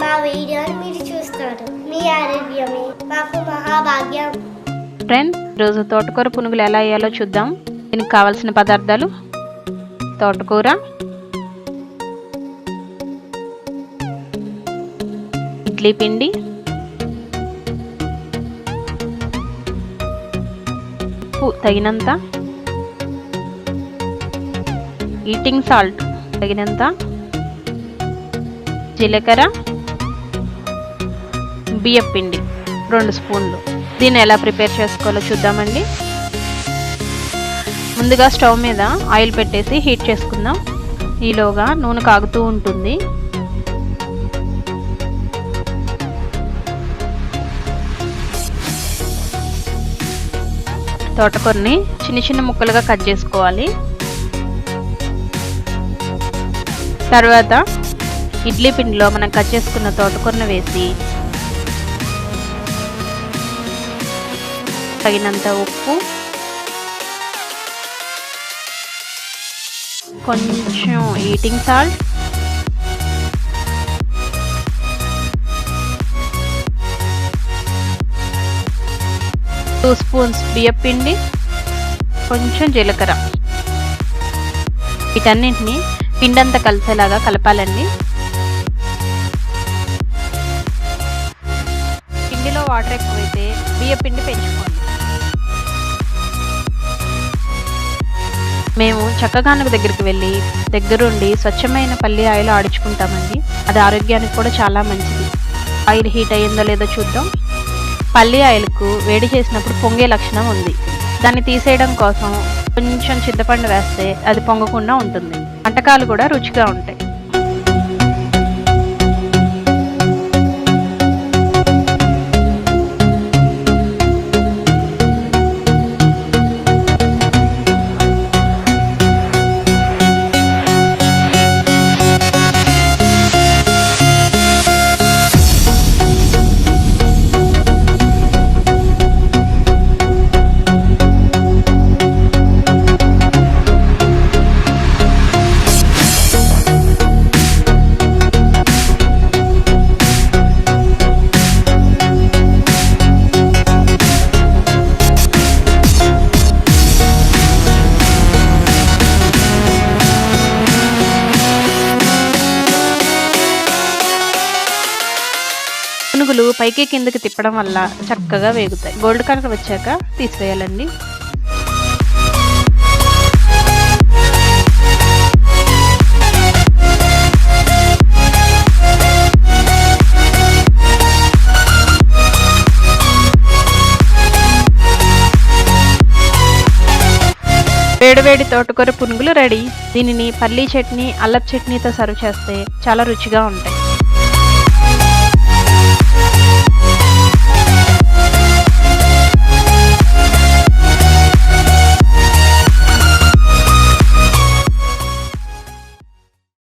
మా వీడియోని మీరు చూస్తారు. మీ ఆరోగ్యమే మాకు మహాభాగ్యం. ఫ్రెండ్స్, ఈరోజు తోటకూర పునుగులు ఎలా వేయాలో చూద్దాం. దీనికి కావాల్సిన పదార్థాలు: తోటకూర, ఇడ్లీ పిండి, ఉప్పు తగినంత, ఈటింగ్ సాల్ట్ తగినంత, జీలకర్ర, బియ్యం పిండి 2 స్పూన్లు. దీన్ని ఎలా ప్రిపేర్ చేసుకోవాలో చూద్దామండి. ముందుగా స్టవ్ మీద ఆయిల్ పెట్టేసి హీట్ చేసుకుందాం. ఈలోగా నూనె కాగుతూ ఉంటుంది. తోటకూరని చిన్న చిన్న ముక్కలుగా కట్ చేసుకోవాలి. తర్వాత ఇడ్లీ పిండిలో మనం కట్ చేసుకున్న తోటకూరను వేసి తగినంత ఉప్పు, కొంచెం ఈటింగ్ సాల్ట్, టూ స్పూన్స్ బియ్యం పిండి, కొంచెం జీలకర్ర, వీటన్నింటినీ పిండంతా కలిసేలాగా కలపాలండి. పిండిలో వాటర్ ఎక్కువైతే బియ్య పిండి పెంచుకోండి. మేము చక్కగానుక దగ్గరికి వెళ్ళి దగ్గరుండి స్వచ్ఛమైన పల్లి ఆయిల్ ఆడించుకుంటామండి. అది ఆరోగ్యానికి కూడా చాలా మంచిది. ఆయిల్ హీట్ అయ్యిందో లేదో చూద్దాం. పల్లి ఆయిల్కు వేడి చేసినప్పుడు పొంగే లక్షణం ఉంది. దాన్ని తీసేయడం కోసం కొంచెం చింతపండు వేస్తే అది పొంగకుండా ఉంటుంది. వంటకాలు కూడా రుచిగా ఉంటాయి. పునుగులు పైకి కిందకి తిప్పడం వల్ల చక్కగా వేగుతాయి. గోల్డ్ కలర్ వచ్చాక తీసివేయాలండి. వేడివేడి తోటకూర పునుగులు రెడీ. దీనిని పల్లీ చట్నీ, అల్లపు చట్నీతో సర్వ్ చేస్తే చాలా రుచిగా ఉంటాయి.